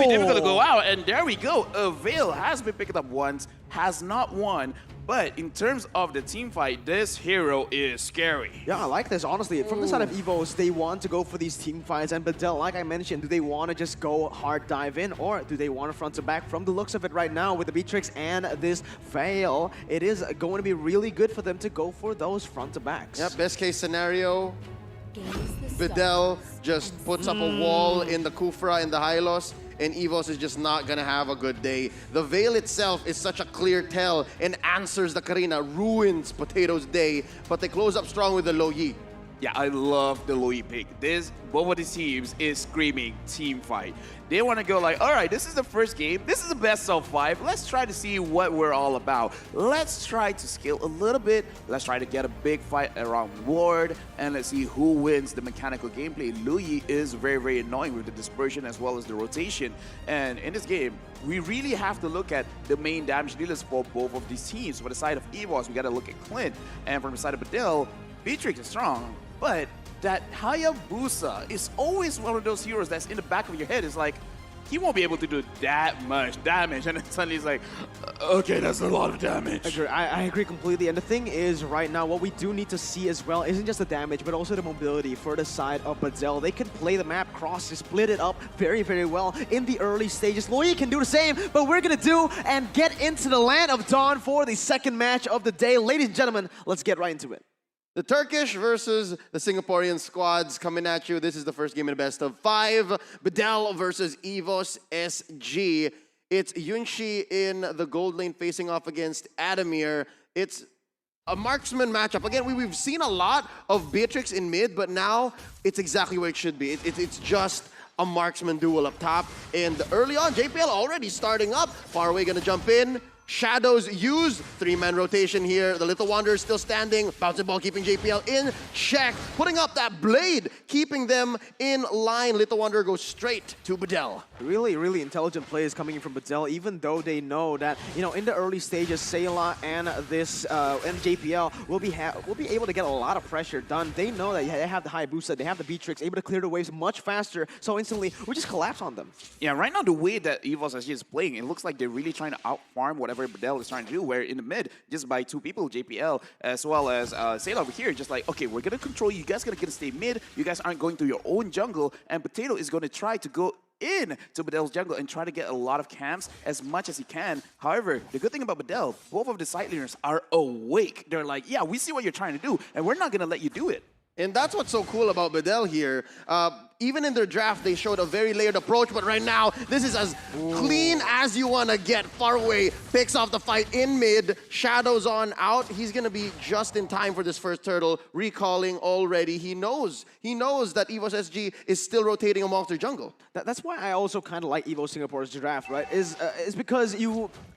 be difficult to go out. And there we go. Veil has been picked up once, has not won. But in terms of the team fight, this hero is scary. Yeah, I like this, honestly. From the side of Evos, they want to go for these team fights. And Bedel, like I mentioned, do they want to just go hard dive in? Or do they want to front to back? From the looks of it right now, with the Beatrix and this Veil, it is going to be really good for them to go for those front to backs. Yep, best case scenario, Bedel just puts up a wall in the Kufra and the Hylos, and Evos is just not gonna have a good day. The Veil itself is such a clear tell and answers the Karina, ruins Potato's day, but they close up strong with the Lo Yi. Yeah, I love the Louis pick. Both of the teams is screaming team fight. They want to go like, all right, this is the first game. This is the best of 5. Let's try to see what we're all about. Let's try to scale a little bit. Let's try to get a big fight around Ward, and let's see who wins the mechanical gameplay. Louis is very, very annoying with the dispersion as well as the rotation. And in this game, we really have to look at the main damage dealers for both of these teams. For the side of Evos, we got to look at Clint. And from the side of Bedel, Beatrix is strong, but that Hayabusa is always one of those heroes that's in the back of your head. It's like, he won't be able to do that much damage. And then suddenly it's like, okay, that's a lot of damage. I agree completely. And the thing is, right now, what we do need to see as well isn't just the damage, but also the mobility for the side of Bedel. They can play the map cross, split it up very, very well in the early stages. Lo Yi can do the same, but we're going to do and get into the Land of Dawn for the second match of the day. Ladies and gentlemen, let's get right into it. The Turkish versus the Singaporean squads coming at you. This is the first game in the best of 5. Bedel versus Evos SG. It's Yunshi in the gold lane facing off against Adamir. It's a marksman matchup. Again, we've seen a lot of Beatrix in mid, but now it's exactly what it should be. It's just a marksman duel up top. And early on, JPL already starting up. Faraway gonna jump in. Shadows use 3-man rotation here. The Little Wanderer is still standing. Bouncing ball keeping JPL in check. Putting up that blade, keeping them in line. Little Wanderer goes straight to Bedel. Really, really intelligent plays coming in from Bedel, even though they know that, you know, in the early stages, Sayla and this and JPL will be able to get a lot of pressure done. They know that they have the Hayabusa, they have the Beatrix, able to clear the waves much faster. So instantly, we just collapse on them. Yeah, right now the way that Evos SG is playing, it looks like they're really trying to outfarm whatever Bedel is trying to do, where in the mid, just by 2 people, JPL as well as Sayla over here, just like, okay, we're going to control you. You guys going to stay mid. You guys aren't going through your own jungle. And Potato is going to try to go in to Bedel's jungle and try to get a lot of camps as much as he can. However, the good thing about Bedel, both of the side laners are awake. They're like, yeah, we see what you're trying to do, and we're not going to let you do it. And that's what's so cool about Bedel here. Even in their draft, they showed a very layered approach, but right now, this is as clean as you want to get. Faraway picks off the fight in mid, Shadows on out. He's going to be just in time for this first turtle, recalling already. He knows that Evos SG is still rotating amongst their jungle. That's why I also kind of like Evo Singapore's draft, right? Is because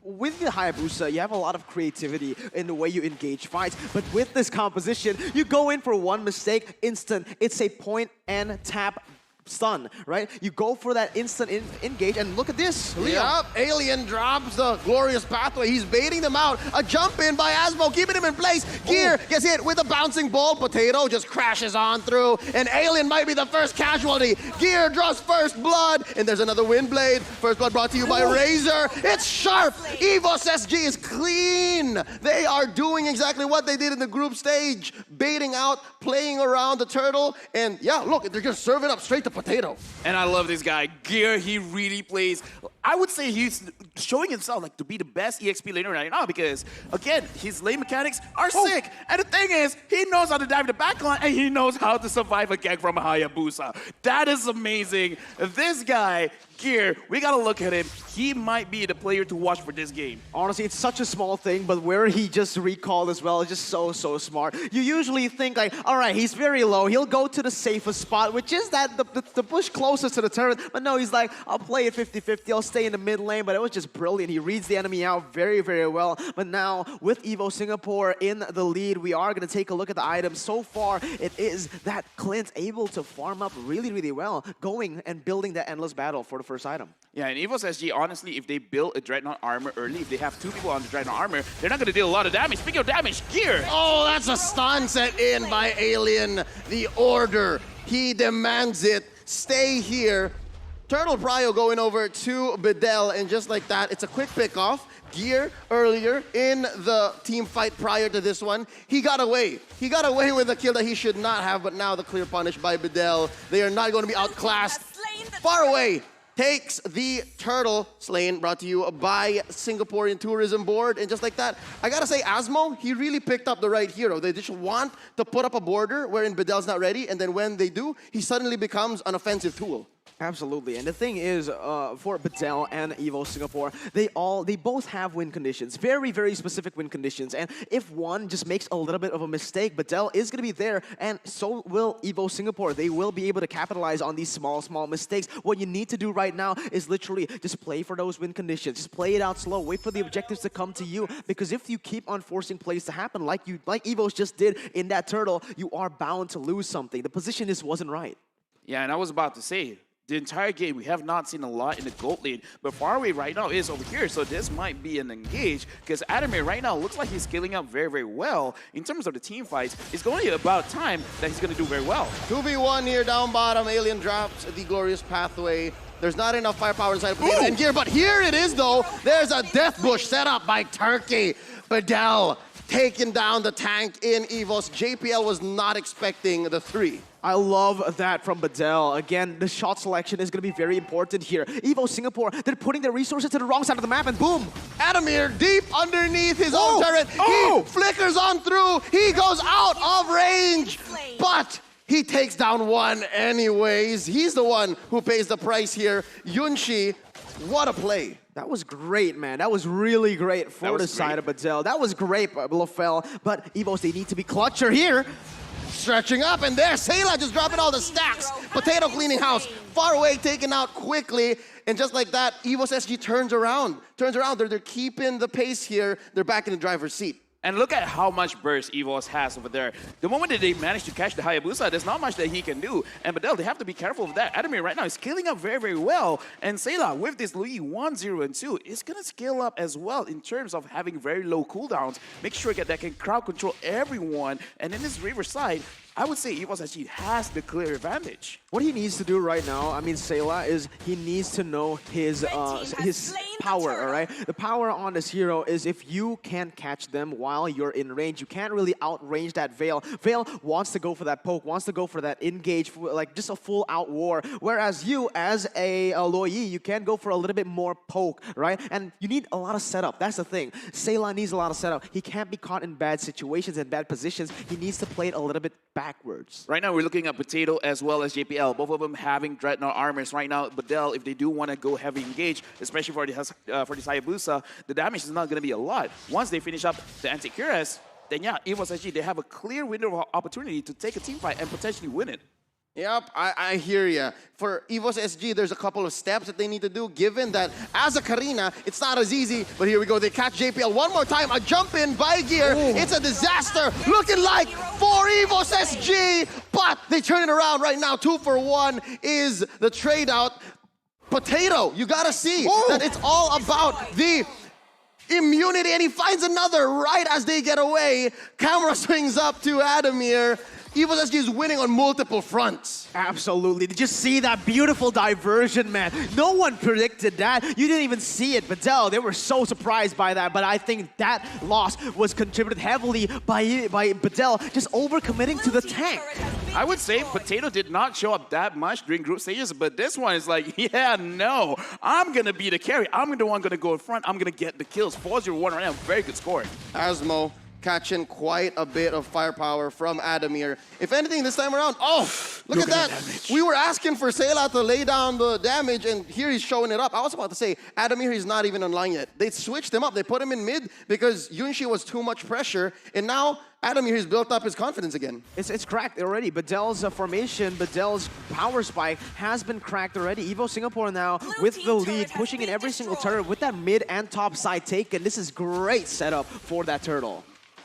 with the Hayabusa, you have a lot of creativity in the way you engage fights, but with this composition, you go in for one mistake, instant. It's a point and tap stun, right? You go for that instant engage, and look at this. Yep, Alien drops the glorious pathway. He's baiting them out. A jump in by Asmo, keeping him in place. Gear gets hit with a bouncing ball. Potato just crashes on through, and Alien might be the first casualty. Gear draws first blood, and there's another wind blade. First blood brought to you by Razor. It's sharp. Evos SG is clean. They are doing exactly what they did in the group stage, baiting out, playing around the turtle, and yeah, look, they're just serving up straight to Potato. And I love this guy. Gear, he really plays. I would say he's showing himself like to be the best EXP laner right now because, again, his lane mechanics are sick. And the thing is, he knows how to dive the backline and he knows how to survive a gank from a Hayabusa. That is amazing. This guy, Gear, we gotta look at him. He might be the player to watch for this game. Honestly, it's such a small thing, but where he just recalled as well is just so smart. You usually think like, all right, he's very low. He'll go to the safest spot, which is that the bush closest to the turret. But no, he's like, I'll play it 50-50. I'll stay in the mid lane, but it was just brilliant. He reads the enemy out very, very well. But now, with Evo Singapore in the lead, we are going to take a look at the items. So far, it is that Clint able to farm up really, really well, going and building that endless battle for the first item. Yeah, and Evos SG, honestly, if they build a Dreadnought armor early, if they have 2 people on the Dreadnought armor, they're not going to deal a lot of damage. Speaking of damage, Gear! Oh, that's a stun set in by Alien. The order, he demands it. Stay here. Turtle Prio going over to Bedel, and just like that, it's a quick pick-off. Gear earlier in the team fight prior to this one, he got away. He got away with a kill that he should not have, but now the clear punish by Bedel. They are not going to be outclassed. Far away takes the turtle. Slain, brought to you by Singaporean Tourism Board. And just like that, I gotta say, Asmo, he really picked up the right hero. They just want to put up a border wherein Bedel's not ready, and then when they do, he suddenly becomes an offensive tool. Absolutely, and the thing is, for Bedel and Evos Singapore, they both have win conditions, very, very specific win conditions. And if one just makes a little bit of a mistake, Bedel is going to be there, and so will Evos Singapore. They will be able to capitalize on these small mistakes. What you need to do right now is literally just play for those win conditions. Just play it out slow. Wait for the objectives to come to you, because if you keep on forcing plays to happen, like Evos just did in that turtle, you are bound to lose something. The position just wasn't right. Yeah, and I was about to say, the entire game, we have not seen a lot in the gold lane, but far away right now is over here, so this might be an engage, because Adamir right now looks like he's scaling up very, very well. In terms of the team fights, it's going to be about time that he's going to do very well. 2v1 here down bottom, Alien drops the glorious pathway. There's not enough firepower inside of Potato and Gear, but here it is though. There's a death bush set up by Turkey. Bedel taking down the tank in Evos. JPL was not expecting the 3. I love that from Bedel. Again, the shot selection is going to be very important here. Evo Singapore, they're putting their resources to the wrong side of the map, and boom! Adamir deep underneath his own turret. He flickers on through. He goes out of range, but he takes down one anyways. He's the one who pays the price here. Yunshi, what a play. That was great, man. That was really great for the side of Bedel. That was great, Lofel. But Evos, they need to be clutcher here. Stretching up, and there, Sayla just dropping all the stacks. Potato cleaning house, far away, taken out quickly. And just like that, Evos SG turns around. They're keeping the pace here. They're back in the driver's seat. And look at how much burst Evos has over there. The moment that they manage to catch the Hayabusa, there's not much that he can do. And Bedel, they have to be careful of that. Adamir right now is scaling up very, very well. And Sayla, with this Louis 1, 0, and 2, is going to scale up as well in terms of having very low cooldowns. Make sure that can crowd control everyone. And in this Riverside, I would say Evos actually has the clear advantage. What he needs to do right now, I mean, Sayla, is he needs to know his power, all right? The power on this hero is if you can't catch them while you're in range, you can't really outrange that Veil. Veil wants to go for that poke, wants to go for that engage, like just a full-out war. Whereas you, as a Loyi, you can go for a little bit more poke, right? And you need a lot of setup. That's the thing. Sayla needs a lot of setup. He can't be caught in bad situations and bad positions. He needs to play it a little bit backwards. Right now, we're looking at Potato as well as JPL. Both of them having Dreadnought armors. Right now, Bedel, if they do want to go heavy engage, especially for this Hayabusa, the damage is not going to be a lot. Once they finish up the anti-cuirass, then yeah, Evos SG, they have a clear window of opportunity to take a team fight and potentially win it. Yep, I hear ya. For Evos SG, there's a couple of steps that they need to do, given that as a Karina, it's not as easy. But here we go, they catch JPL one more time. A jump in by Gear. It's a disaster. Looking like for Evos SG, but they turn it around right now. 2 for 1 is the trade out. Potato, you gotta see that it's all about the immunity, and he finds another right as they get away. Camera swings up to Adamir. Evos SG is winning on multiple fronts. Absolutely. Did you see that beautiful diversion, man? No one predicted that. You didn't even see it. Bedel, they were so surprised by that. But I think that loss was contributed heavily by Bedel just overcommitting to the tank. I would say Potato did not show up that much during group stages, but this one is like, yeah, no. I'm going to be the carry. I'm the one going to go in front. I'm going to get the kills. 4-0-1 right now. Very good score. Asmo catching quite a bit of firepower from Adamir. If anything, this time around, look at that. We were asking for Sayla to lay down the damage, and here he's showing it up. I was about to say, Adamir is not even online yet. They switched him up. They put him in mid because Yunshi was too much pressure, and now Adamir has built up his confidence again. It's cracked already. Bedel's formation, Bedel's power spike has been cracked already. Evo Singapore now with the lead, pushing in every single turret with that mid and top side taken. This is great setup for that turtle.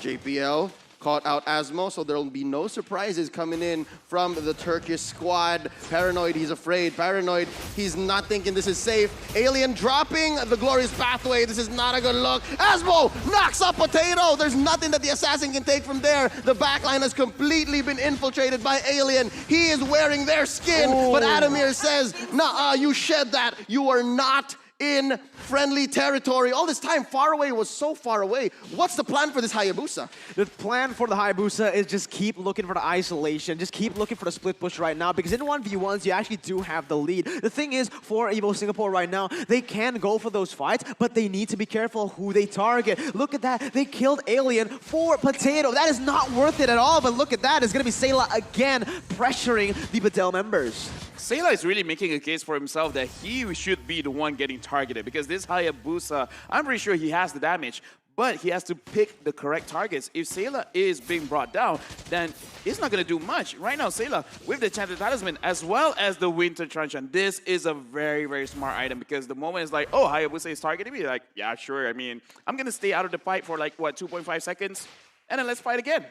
JPL caught out Asmo, so there will be no surprises coming in from the Turkish squad. Paranoid, he's afraid. Paranoid, he's not thinking this is safe. Alien dropping the glorious pathway. This is not a good look. Asmo knocks up Potato. There's nothing that the assassin can take from there. The backline has completely been infiltrated by Alien. He is wearing their skin, but Adamir says, nah, you shed that. You are not in friendly territory. All this time, far away was so far away. What's the plan for this Hayabusa? The plan for the Hayabusa is just keep looking for the isolation. Just keep looking for the split push right now, because in 1v1s, you actually do have the lead. The thing is, for Evo Singapore right now, they can go for those fights, but they need to be careful who they target. Look at that. They killed Alien for Potato. That is not worth it at all, but look at that. It's going to be Sayla again pressuring the Bedel members. Sayla is really making a case for himself that he should be the one getting targeted, because this Hayabusa, I'm pretty sure he has the damage, but he has to pick the correct targets. If Sayla is being brought down, then it's not going to do much. Right now, Sayla, with the Enchanted Talisman, as well as the Winter Truncheon, this is a very, very smart item, because the moment it's like, oh, Hayabusa is targeting me, like, yeah, sure. I mean, I'm going to stay out of the fight for like, what, 2.5 seconds? And then let's fight again.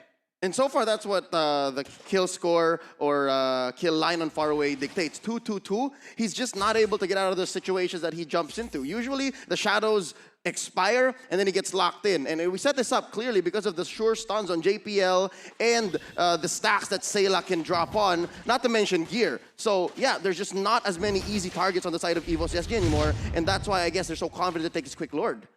And so far, that's what the kill score or kill line on far away dictates. 2-2-2. He's just not able to get out of the situations that he jumps into. Usually, the shadows expire, and then he gets locked in. And we set this up clearly because of the sure stuns on JPL and the stacks that Sayla can drop on, not to mention gear. So, yeah, there's just not as many easy targets on the side of Evos SG anymore, and that's why I guess they're so confident to take his quick Lord.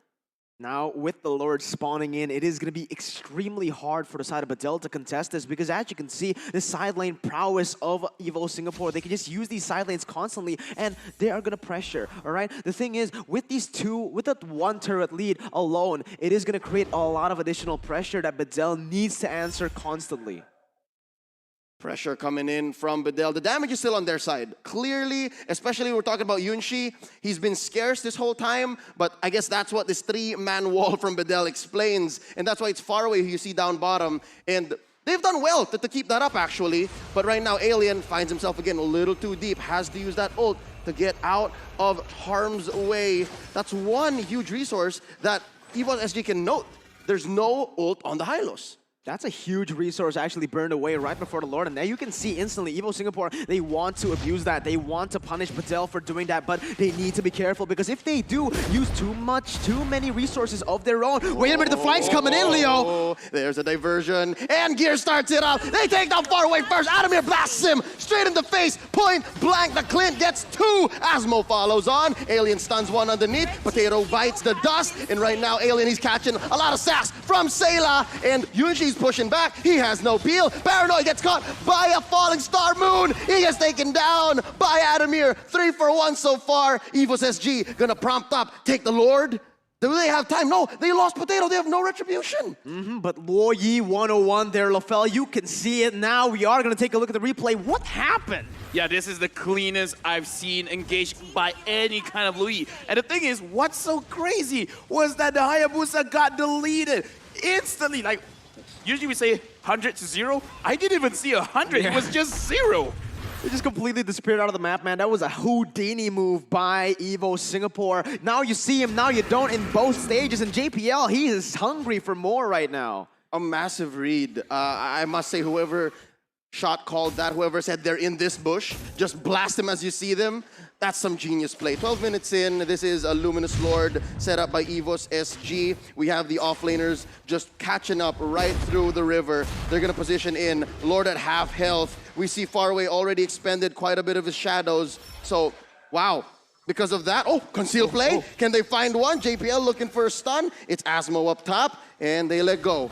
Now, with the Lord spawning in, it is going to be extremely hard for the side of Bedel to contest this, because as you can see, the side lane prowess of Evo Singapore, they can just use these side lanes constantly, and they are going to pressure, all right? The thing is, with these two, with that one turret lead alone, it is going to create a lot of additional pressure that Bedel needs to answer constantly. Pressure coming in from Bedel. The damage is still on their side. Clearly, especially we're talking about Yunshi, he's been scarce this whole time, but I guess that's what this three-man wall from Bedel explains, and that's why it's far away you see down bottom, and they've done well to keep that up, actually, but right now Alien finds himself again a little too deep, has to use that ult to get out of harm's way. That's one huge resource that Evos SG can note. There's no ult on the Hylos. That's a huge resource actually burned away right before the Lord. And now you can see instantly, Evo Singapore, they want to abuse that. They want to punish Bedel for doing that, but they need to be careful, because if they do use too many resources of their own. Wait a minute, the flank's coming in, Leo. There's a diversion, and Gear starts it up. They take down far away first. Adamir blasts him straight in the face. Point blank, the Clint gets two. Asmo follows on. Alien stuns one underneath. Potato bites the dust, and right now Alien, he's catching a lot of sacks from Sayla, and Yunshi's pushing back. He has no peel. Paranoid gets caught by a falling star moon. He gets taken down by Adamir. 3 for 1 so far. Evos SG gonna prompt up, take the Lord. Do they have time? No, they lost Potato. They have no retribution. But Luoyi 101 there, Lafell, you can see it now. We are going to take a look at the replay. What happened? Yeah, this is the cleanest I've seen engaged by any kind of Louis. And the thing is, what's so crazy was that the Hayabusa got deleted instantly. Like, usually we say 100 to 0. I didn't even see 100. Yeah. It was just 0. It just completely disappeared out of the map, man. That was a Houdini move by Evo Singapore. Now you see him, now you don't in both stages. And JPL, he is hungry for more right now. A massive read. I must say, whoever shot called that, whoever said they're in this bush, just blast them as you see them. That's some genius play. 12 minutes in, this is a Luminous Lord set up by Evos SG. We have the offlaners just catching up right through the river. They're gonna position in, Lord at half health. We see Faraway already expended quite a bit of his shadows. So, wow. Because of that, conceal play. Can they find one? JPL looking for a stun. It's Asmo up top, and they let go.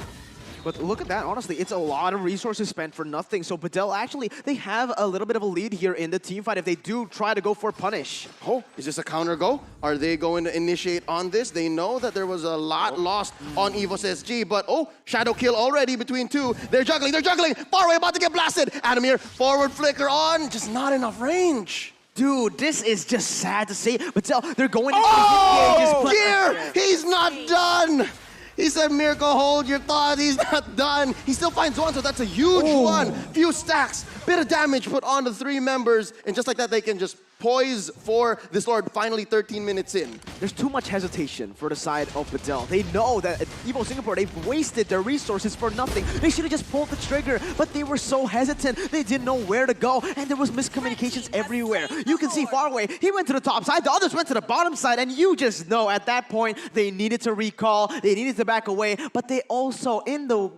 But look at that, honestly, it's a lot of resources spent for nothing. So Bedel, actually, they have a little bit of a lead here in the team fight if they do try to go for punish. Oh, is this a counter go? Are they going to initiate on this? They know that there was a lot lost on Evos SG, but shadow kill already between two. They're juggling, Faraway about to get blasted. Adamir, forward flicker on, just not enough range. Dude, this is just sad to see. Bedel, they're going to Gear! He's not done! He said, Miracle, hold your thought. He's not done. He still finds one, so that's a huge one. Few stacks, bit of damage put on the 3 members, and just like that, they can just poise for this Lord finally 13 minutes in. there's too much hesitation for the side of Bedel. They know that at Evo Singapore, they've wasted their resources for nothing. They should have just pulled the trigger, but they were so hesitant. They didn't know where to go, and there was miscommunications everywhere. You can see far away, he went to the top side, the others went to the bottom side, and you just know at that point, they needed to recall, they needed to back away, but they also, in the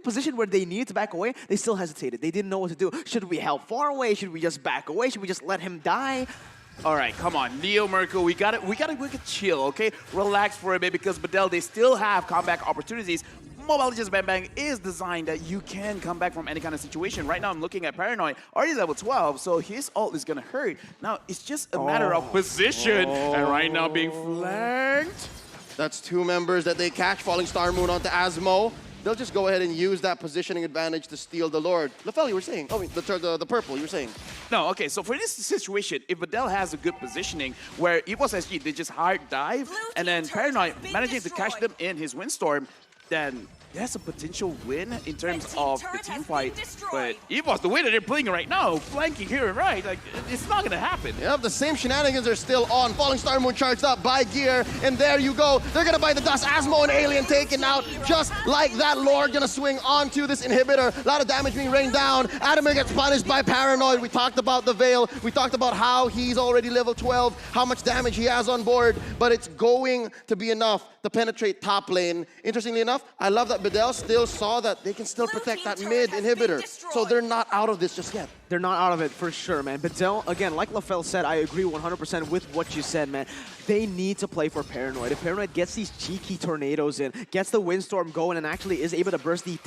position where they needed to back away, they still hesitated. They didn't know what to do. Should we help far away? Should we just back away? Should we just let him die? All right, come on, Leo, Merkel, we gotta chill, okay? Relax for a bit because Bedel, they still have comeback opportunities. Mobile Legends Bang Bang is designed that you can come back from any kind of situation. Right now, I'm looking at Paranoid, already level 12, so his ult is gonna hurt. Now, it's just a matter of position, and right now being flanked. That's 2 members that they catch, Falling Star Moon onto Asmo. They'll just go ahead and use that positioning advantage to steal the Lord. Lafel, you were saying. Oh, the purple, you were saying. No, okay, so for this situation, if Bedel has a good positioning where Evos SG, they just hard dive, and then Paranoid managing to catch them in his Windstorm, then there's a potential win in terms of the team fight. But Evos, the way that they're playing right now, flanking here and right, like, it's not gonna happen. Yep, the same shenanigans are still on. Falling Star Moon charged up by Gear, and there you go. They're gonna buy the dust. Asmo and Alien taken out just like that. Lord gonna swing onto this inhibitor. A lot of damage being rained down. Adamir gets punished by Paranoid. We talked about the Veil. We talked about how he's already level 12, how much damage he has on board, but it's going to be enough to penetrate top lane. Interestingly enough, I love that Bedel still saw that they can still protect that mid inhibitor. So they're not out of this just yet. They're not out of it for sure, man. Bedel, again, like Lafel said, I agree 100% with what you said, man. They need to play for Paranoid. If Paranoid gets these cheeky tornadoes in, gets the Windstorm going, and actually is able to burst the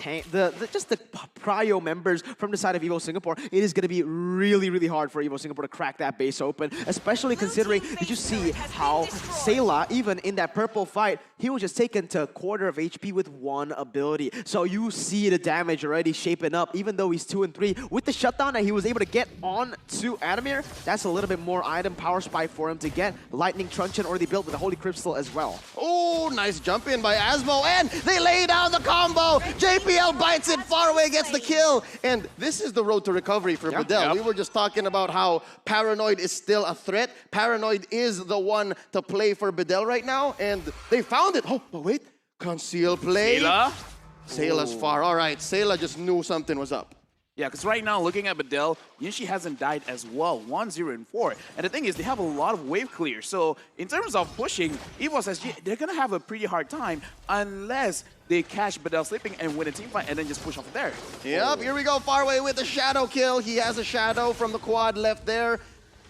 prio members from the side of Evo Singapore, it is going to be really, really hard for Evo Singapore to crack that base open, especially considering, did you see how Sayla, even in that purple fight, he was just taken to a quarter of HP with 1 ability. So you see the damage already shaping up, even though he's 2 and 3. With the shutdown that he was able to get on to Adamir, that's a little bit more item power spike for him to get. Lightning Truncheon already built with the Holy Crystal as well. Oh, nice jump in by Asmo, and they lay down the combo. JPL bites it far away, gets the kill. And this is the road to recovery for Bedel. We were just talking about how Paranoid is still a threat. Paranoid is the one to play for Bedel right now, and they found it. Oh, but wait, conceal play. Sayla's far. All right, Sayla just knew something was up. Yeah, because right now, looking at Bedel, Yunshi hasn't died as well, 1-0-4. And the thing is, they have a lot of wave clear. So in terms of pushing, Evos SG, they're going to have a pretty hard time unless they catch Bedel sleeping and win a team fight and then just push off there. Yep, here we go, far away with the shadow kill. He has a shadow from the quad left there.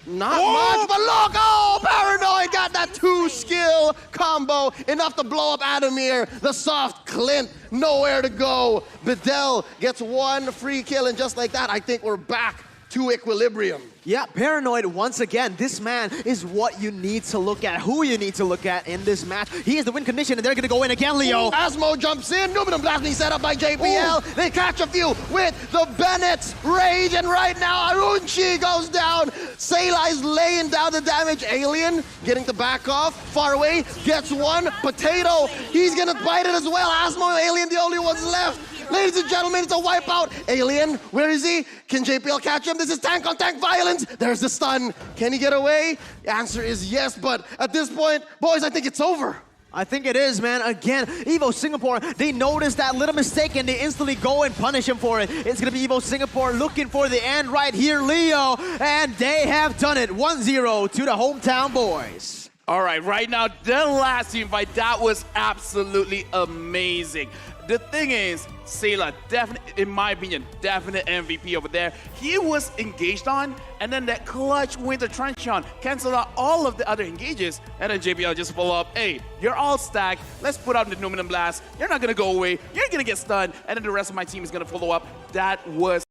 Not much, but look! Oh, Paranoid got that 2-skill combo. Enough to blow up Adamir. The soft Clint, nowhere to go. Bedel gets 1 free kill, and just like that, I think we're back to equilibrium. Yeah, Paranoid, once again, this man is what you need to look at, who you need to look at in this match. He is the win condition, and they're going to go in again, Leo. Asmo jumps in, Numinum Blast being set up by JPL. Ooh. They catch a few with the Bennett's Rage, and right now, Arunchi goes down. Sayla is laying down the damage. Alien getting to back off, far away, gets 1. Potato, he's going to bite it as well. Asmo and Alien, the only ones left. Ladies and gentlemen, it's a wipeout. Alien, where is he? Can JPL catch him? This is tank-on-tank violence. There's the stun. Can he get away? The answer is yes, but at this point, boys, I think it's over. I think it is, man. Again, Evo Singapore, they noticed that little mistake and they instantly go and punish him for it. It's going to be Evo Singapore looking for the end right here, Leo. And they have done it. 1-0 to the hometown boys. All right now, the last team fight, that was absolutely amazing. The thing is, Sayla, definitely, in my opinion, definite MVP over there. He was engaged on, and then that clutch Winter Truncheon canceled out all of the other engages, and then JPL just follow up, hey, you're all stacked, let's put out the Numinum Blast, you're not gonna go away, you're gonna get stunned, and then the rest of my team is gonna follow up. That was